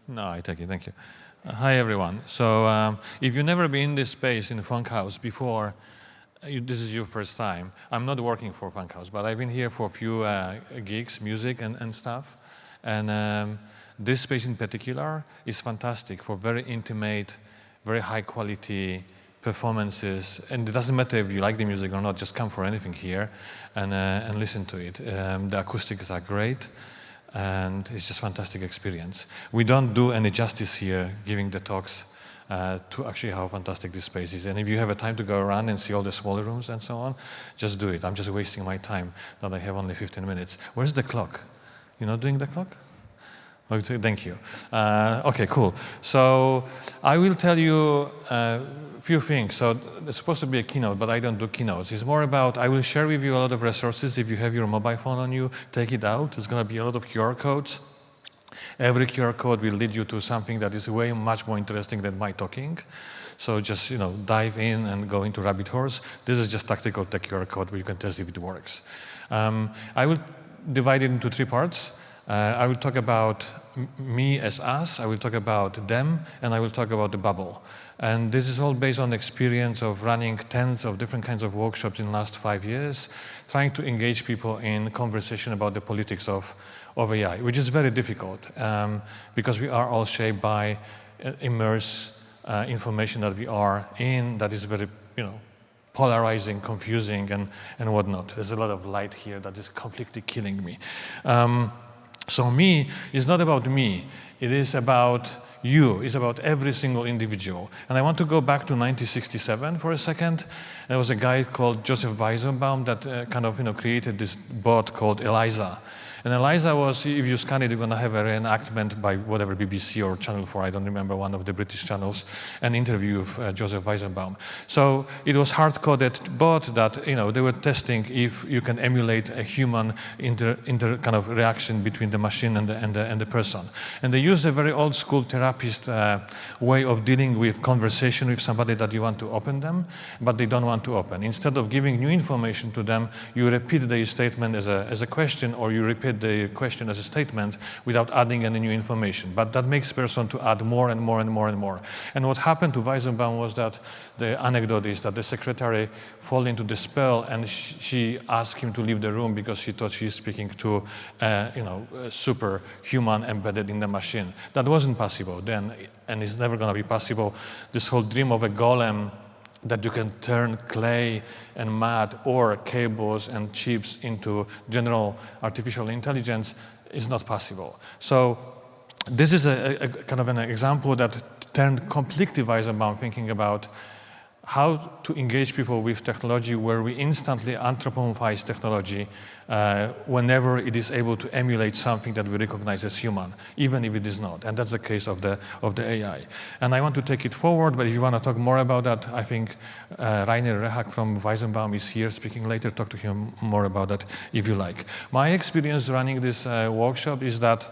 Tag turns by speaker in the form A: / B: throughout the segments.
A: No, I take it, thank you. Hi, everyone. So if you've never been in this space in the Funkhouse before, this is your first time. I'm not working for Funkhouse, but I've been here for a few gigs, music and stuff. And this space in particular is fantastic for very intimate, very high quality performances. And it doesn't matter if you like the music or not, just come for anything here and listen to it. The acoustics are great. And it's just a fantastic experience. We don't do any justice here giving the talks to actually how fantastic this space is. And if you have a time to go around and see all the smaller rooms and so on, just do it. I'm just wasting my time that I have only 15 minutes. Where's the clock? You're not doing the clock? Okay, thank you. Okay, cool. So I will tell you a few things. So it's supposed to be a keynote, but I don't do keynotes. It's more about, I will share with you a lot of resources. If you have your mobile phone on you, take it out. There's going to be a lot of QR codes. Every QR code will lead you to something that is way much more interesting than my talking. So just dive in and go into rabbit holes. This is just tactical tech QR code where you can test if it works. I will divide it into 3 parts. I will talk about me as us, I will talk about them, and I will talk about the bubble. And this is all based on the experience of running tens of different kinds of workshops in the last 5 years, trying to engage people in conversation about the politics of AI, which is very difficult because we are all shaped by immersed information that we are in that is very, polarizing, confusing, and whatnot. There's a lot of light here that is completely killing me. So me is not about me, it is about you, it's about every single individual. And I want to go back to 1967 for a second. There was a guy called Joseph Weizenbaum that created this bot called Eliza. And Eliza was, if you scan it, you're going to have a reenactment by whatever, BBC or Channel 4, I don't remember, one of the British channels, an interview of Joseph Weizenbaum. So it was hard-coded bot that, they were testing if you can emulate a human kind of reaction between the machine and the person. And they used a very old-school therapist way of dealing with conversation with somebody that you want to open them, but they don't want to open. Instead of giving new information to them, you repeat the statement as a question, or you repeat the question as a statement without adding any new information. But that makes person to add more and more and more and more. And what happened to Weizenbaum was that the anecdote is that the secretary fell into the spell and she asked him to leave the room because she thought she's speaking to a superhuman embedded in the machine. That wasn't possible then, and it's never going to be possible. This whole dream of a golem that you can turn clay and mud or cables and chips into general artificial intelligence is not possible. So this is a kind of an example that turned completely Weizenbaum thinking about how to engage people with technology where we instantly anthropomorphize technology whenever it is able to emulate something that we recognize as human, even if it is not. And that's the case of the AI. And I want to take it forward, but if you want to talk more about that, I think Rainer Rehak from Weizenbaum is here speaking later. Talk to him more about that if you like. My experience running this workshop is that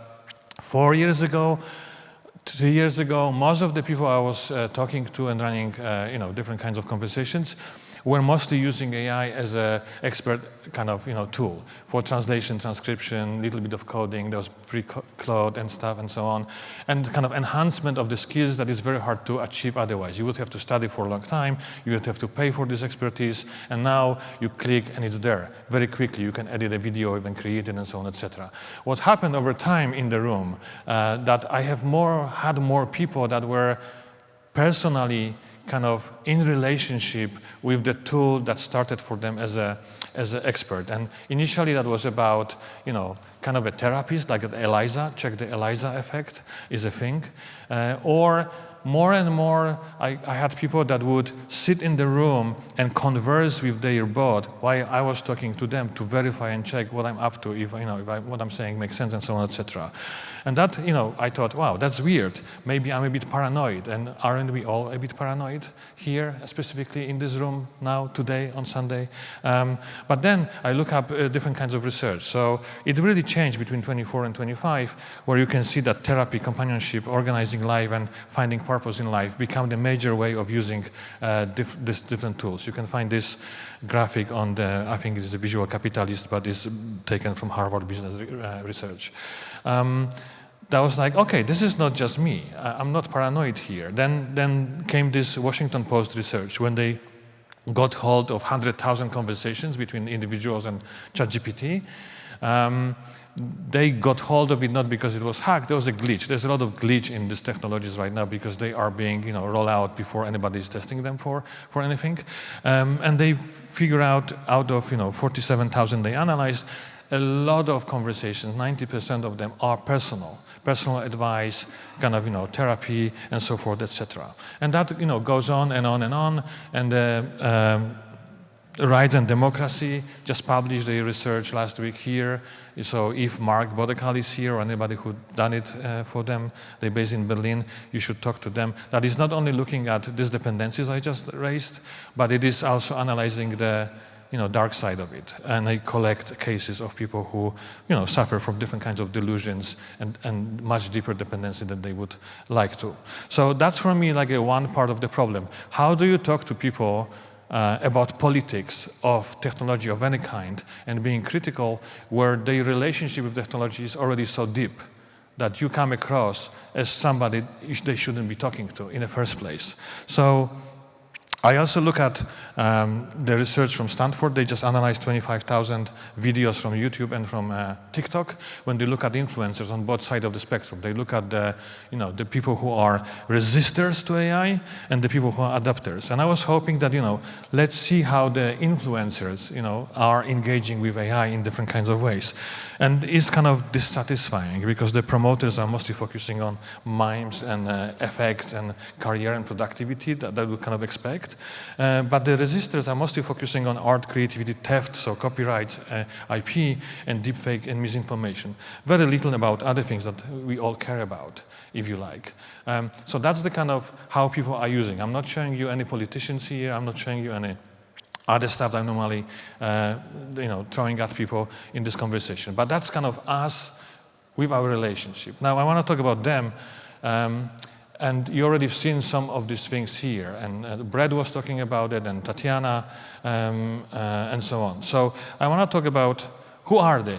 A: 4 years ago, 3 years ago, most of the people I was talking to and running, different kinds of conversations were mostly using AI as an expert kind of, tool for translation, transcription, little bit of coding. There was pre-code and stuff and so on, and kind of enhancement of the skills that is very hard to achieve otherwise. You would have to study for a long time. You would have to pay for this expertise, and now you click and it's there very quickly. You can edit a video, even create it, and so on, etc. What happened over time in the room that I have had more people that were personally kind of in relationship with the tool that started for them as an expert. And initially that was about, kind of a therapist like Eliza, check the Eliza effect is a thing. Or more and more, I had people that would sit in the room and converse with their bot while I was talking to them to verify and check what I'm up to, if what I'm saying makes sense and so on, etc. And that, I thought, wow, that's weird. Maybe I'm a bit paranoid. And aren't we all a bit paranoid here, specifically in this room now, today, on Sunday? But then I look up different kinds of research. So it really changed between 24 and 25, where you can see that therapy, companionship, organizing life, and finding purpose in life become the major way of using these different tools. You can find this graphic on the, I think it's a Visual Capitalist, but it's taken from Harvard Business Research. that was like, okay, this is not just me. I'm not paranoid here. Then came this Washington Post research when they got hold of 100,000 conversations between individuals and ChatGPT. They got hold of it not because it was hacked, there was a glitch. There's a lot of glitch in these technologies right now because they are being rolled out before anybody is testing them for anything. And they figure out of 47,000 they analyzed, a lot of conversations, 90% of them are personal advice, kind of therapy and so forth, etc. And that goes on and on and on. And Rights and Democracy just published their research last week here. So if Mark Bodekal is here or anybody who done it for them, they're based in Berlin, you should talk to them. That is not only looking at these dependencies I just raised, but it is also analyzing the dark side of it. And they collect cases of people who suffer from different kinds of delusions and much deeper dependency than they would like to. So that's for me like one part of the problem. How do you talk to people about politics of technology of any kind and being critical where their relationship with technology is already so deep that you come across as somebody they shouldn't be talking to in the first place? So I also look at the research from Stanford. They just analyzed 25,000 videos from YouTube and from TikTok. When they look at influencers on both sides of the spectrum, they look at the people who are resistors to AI and the people who are adapters. And I was hoping that let's see how the influencers are engaging with AI in different kinds of ways. And it's kind of dissatisfying because the promoters are mostly focusing on memes and effects and career and productivity that we kind of expect. But the resistors are mostly focusing on art, creativity, theft, so copyright, IP, and deepfake and misinformation. Very little about other things that we all care about, if you like. So that's the kind of how people are using. I'm not showing you any politicians here. I'm not showing you any other stuff that I'm normally throwing at people in this conversation. But that's kind of us with our relationship. Now I want to talk about them. And you already have seen some of these things here. And Brad was talking about it, and Tatiana, and so on. So I want to talk about who are they,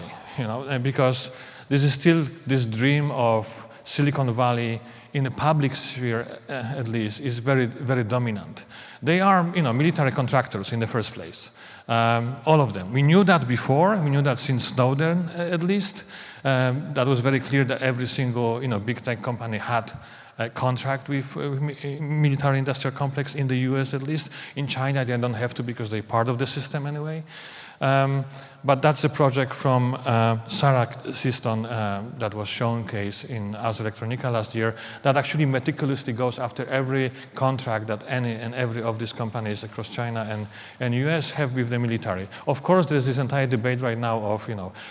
A: because this is still this dream of Silicon Valley in the public sphere, at least, is very, very dominant. They are, military contractors in the first place. All of them. We knew that before. We knew that since Snowden, at least. That was very clear that every single, big tech company had a contract with military industrial complex in the US, at least. In China, they don't have to because they're part of the system anyway. But that's a project from Sarah Siston that was showcased in Ars Electronica last year that actually meticulously goes after every contract that any and every of these companies across China and US have with the military. Of course, there's this entire debate right now of,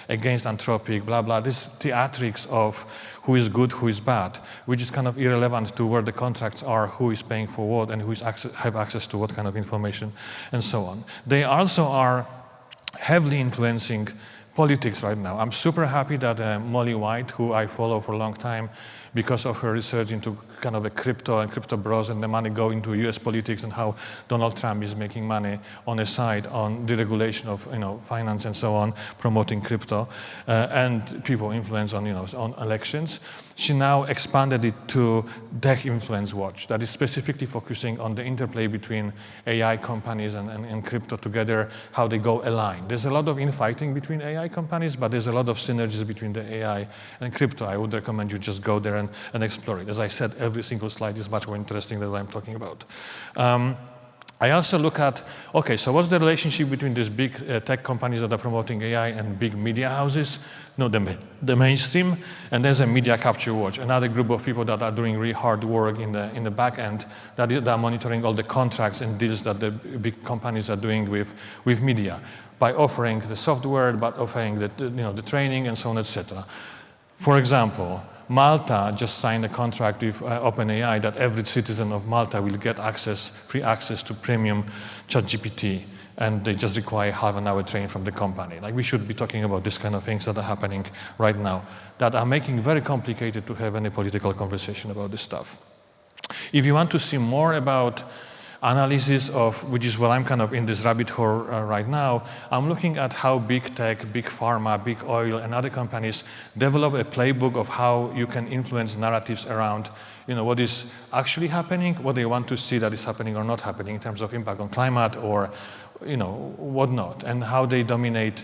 A: against Anthropic, blah, blah, this theatrics of who is good, who is bad, which is kind of irrelevant to where the contracts are, who is paying for what, and who is have access to what kind of information, and so on. They also are heavily influencing politics right now. I'm super happy that Molly White, who I follow for a long time because of her research into kind of a crypto and crypto bros and the money going to US politics and how Donald Trump is making money on the side on the regulation of finance and so on, promoting crypto and people influence on on elections. She now expanded it to Tech Influence Watch that is specifically focusing on the interplay between AI companies and crypto together, how they go aligned. There's a lot of infighting between AI companies, but there's a lot of synergies between the AI and crypto. I would recommend you just go there and explore it. As I said, every single slide is much more interesting than what I'm talking about. I also look at, okay, so what's the relationship between these big tech companies that are promoting AI and big media houses? No, the mainstream, and there's a media capture watch, another group of people that are doing really hard work in the back end that are monitoring all the contracts and deals that the big companies are doing with media by offering the software, by offering the training and so on, etc. For example, Malta just signed a contract with OpenAI that every citizen of Malta will get free access to premium ChatGPT, and they just require half an hour training from the company. Like, we should be talking about these kind of things that are happening right now that are making it very complicated to have any political conversation about this stuff. If you want to see more about analysis of, which is what I'm kind of in this rabbit hole right now. I'm looking at how big tech, big pharma, big oil, and other companies develop a playbook of how you can influence narratives around, what is actually happening, what they want to see that is happening or not happening in terms of impact on climate or, whatnot, and how they dominate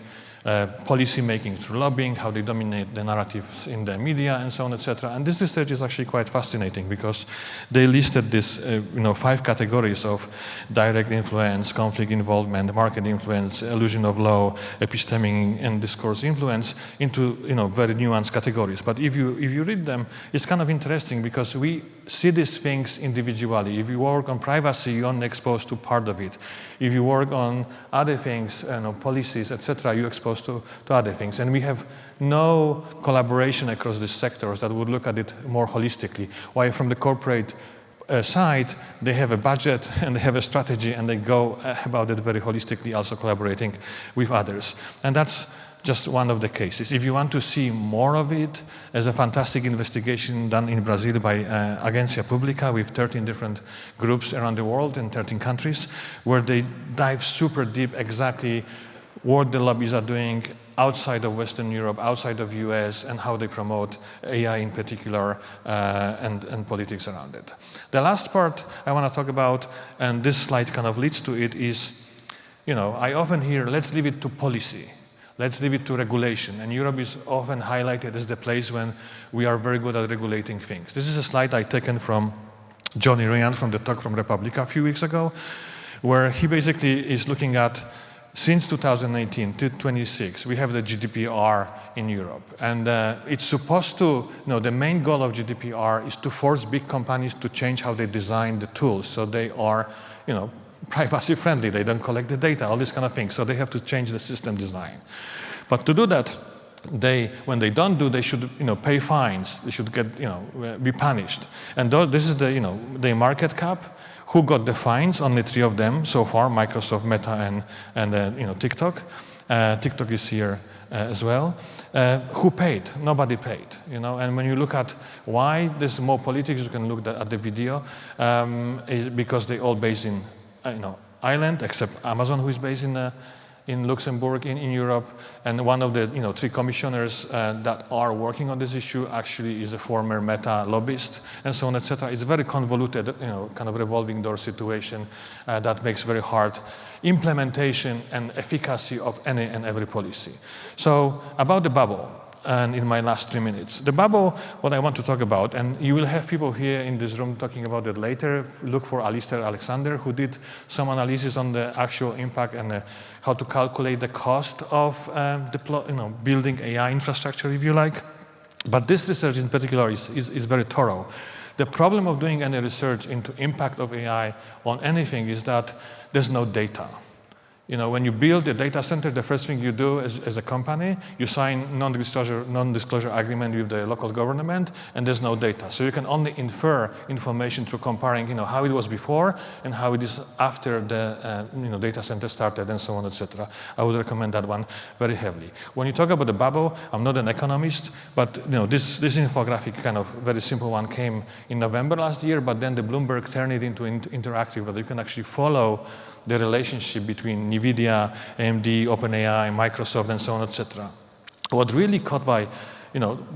A: policy making through lobbying, how they dominate the narratives in the media, and so on, etc. And this research is actually quite fascinating because they listed this, 5 categories of direct influence, conflict involvement, market influence, illusion of law, epistemic and discourse influence into, very nuanced categories. But if you read them, it's kind of interesting because we see these things individually. If you work on privacy, you're only exposed to part of it. If you work on other things, policies, etc., you're exposed to other things. And we have no collaboration across these sectors that would look at it more holistically. While from the corporate side, they have a budget and they have a strategy and they go about it very holistically, also collaborating with others. And that's just one of the cases. If you want to see more of it, there's a fantastic investigation done in Brazil by Agência Pública with 13 different groups around the world in 13 countries, where they dive super deep exactly what the lobbies are doing outside of Western Europe, outside of US, and how they promote AI in particular, and politics around it. The last part I want to talk about, and this slide kind of leads to it, is, I often hear, let's leave it to policy. Let's leave it to regulation. And Europe is often highlighted as the place when we are very good at regulating things. This is a slide I taken from Johnny Ryan from the talk from Republica a few weeks ago, where he basically is looking at, since 2018 to 26, we have the GDPR in Europe. And it's supposed to, the main goal of GDPR is to force big companies to change how they design the tools. So they are, privacy friendly, they don't collect the data, all these kind of things. So they have to change the system design. But to do that, when they don't do, they should, pay fines. They should get, be punished. And this is the, the market cap. Who got the fines? Only 3 of them so far: Microsoft, Meta, and TikTok. TikTok is here as well. Who paid? Nobody paid. And when you look at why there's more politics, you can look at the video. Is because they all based in, Ireland, except Amazon, who is based in Luxembourg, in Europe, and one of the 3 commissioners that are working on this issue actually is a former Meta lobbyist, and so on, etc. It's a very convoluted, kind of revolving door situation that makes very hard implementation and efficacy of any and every policy. So about the bubble, and in my last 3 minutes. The bubble, what I want to talk about, and you will have people here in this room talking about it later. Look for Alistair Alexander, who did some analysis on the actual impact and how to calculate the cost of building AI infrastructure, if you like. But this research in particular is very thorough. The problem of doing any research into impact of AI on anything is that there's no data. When you build a data center, the first thing you do as a company, you sign non-disclosure agreement with the local government, and there's no data. So you can only infer information through comparing, how it was before and how it is after the data center started, and so on, etc. I would recommend that one very heavily. When you talk about the bubble, I'm not an economist, but this infographic, kind of very simple one, came in November last year, but then the Bloomberg turned it into interactive, where you can actually follow the relationship between NVIDIA, AMD, OpenAI, Microsoft, and so on, etc. What really caught by,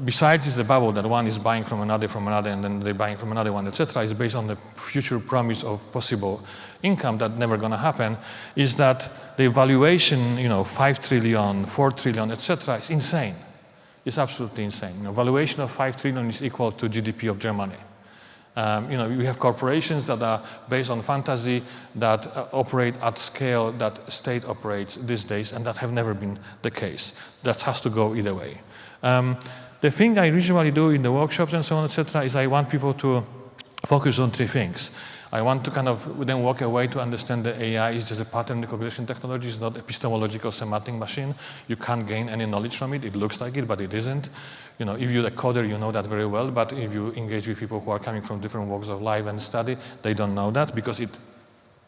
A: besides is the bubble that one is buying from another, and then they're buying from another one, etc., is based on the future promise of possible income that never going to happen, is that the valuation, 5 trillion, 4 trillion, etc., is insane. It's absolutely insane. Valuation of 5 trillion is equal to GDP of Germany. We have corporations that are based on fantasy, that operate at scale that state operates these days, and that have never been the case. That has to go either way. The thing I usually do in the workshops and so on, etc., is I want people to focus on 3 things. I want to kind of then walk away to understand that AI is just a pattern recognition technology. It's not epistemological semantic machine. You can't gain any knowledge from it. It looks like it, but it isn't. If you're a coder, you know that very well. But if you engage with people who are coming from different walks of life and study, they don't know that because it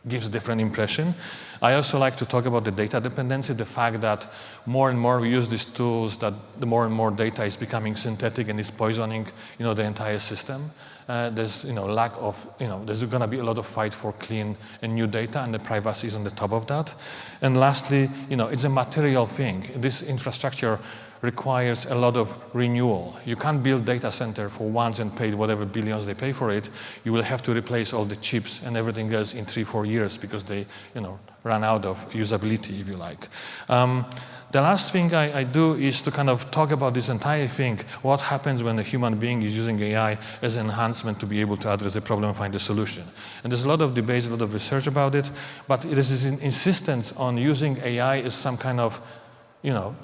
A: gives different impression. I also like to talk about the data dependency, the fact that more and more we use these tools, that the more and more data is becoming synthetic and is poisoning, the entire system. There's, lack of, there's going to be a lot of fight for clean and new data, and the privacy is on the top of that. And lastly, it's a material thing. This infrastructure requires a lot of renewal. You can't build data center for once and pay whatever billions they pay for it. You will have to replace all the chips and everything else in 3-4 years because they, run out of usability, if you like. The last thing I do is to kind of talk about this entire thing. What happens when a human being is using AI as an enhancement to be able to address the problem and find a solution? And there's a lot of debates, a lot of research about it, but it is this insistence on using AI as some kind of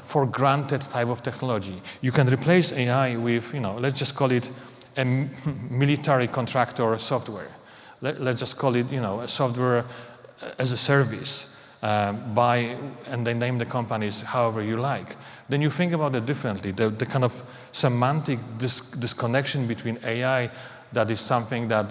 A: for granted type of technology. You can replace AI with, let's just call it a military contractor software. Let's just call it, a software as a service. And they name the companies however you like. Then you think about it differently. The kind of semantic disconnection between AI that is something that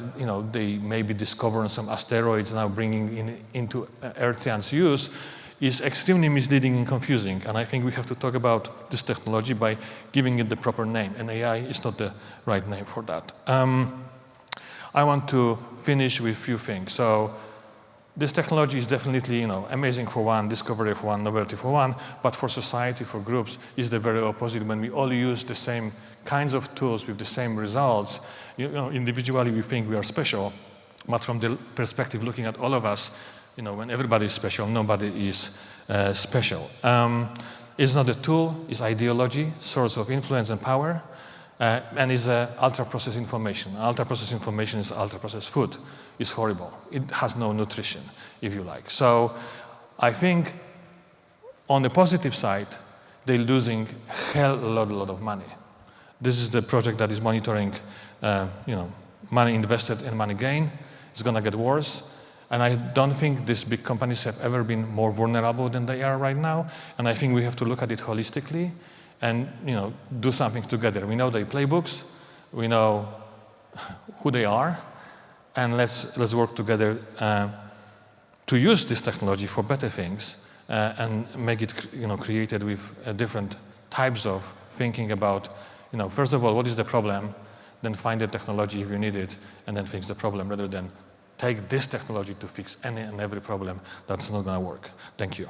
A: they maybe discover on some asteroids now bringing into Earthian's use is extremely misleading and confusing. And I think we have to talk about this technology by giving it the proper name. And AI is not the right name for that. I want to finish with a few things. So this technology is definitely, amazing for one, discovery for one, novelty for one, but for society, for groups, is the very opposite. When we all use the same kinds of tools with the same results, individually we think we are special, but from the perspective looking at all of us, when everybody is special, nobody is special. It's not a tool, it's ideology, source of influence and power, and is ultra-processed information. Ultra-processed information is ultra-processed food. It's horrible. It has no nutrition, if you like. So I think on the positive side, they're losing a lot of money. This is the project that is monitoring, money invested and money gained. It's going to get worse. And I don't think these big companies have ever been more vulnerable than they are right now. And I think we have to look at it holistically and do something together. We know their playbooks, we know who they are, and let's work together to use this technology for better things and make it created with different types of thinking about first of all, what is the problem, then find the technology if you need it, and then fix the problem rather than take this technology to fix any and every problem. That's not going to work. Thank you.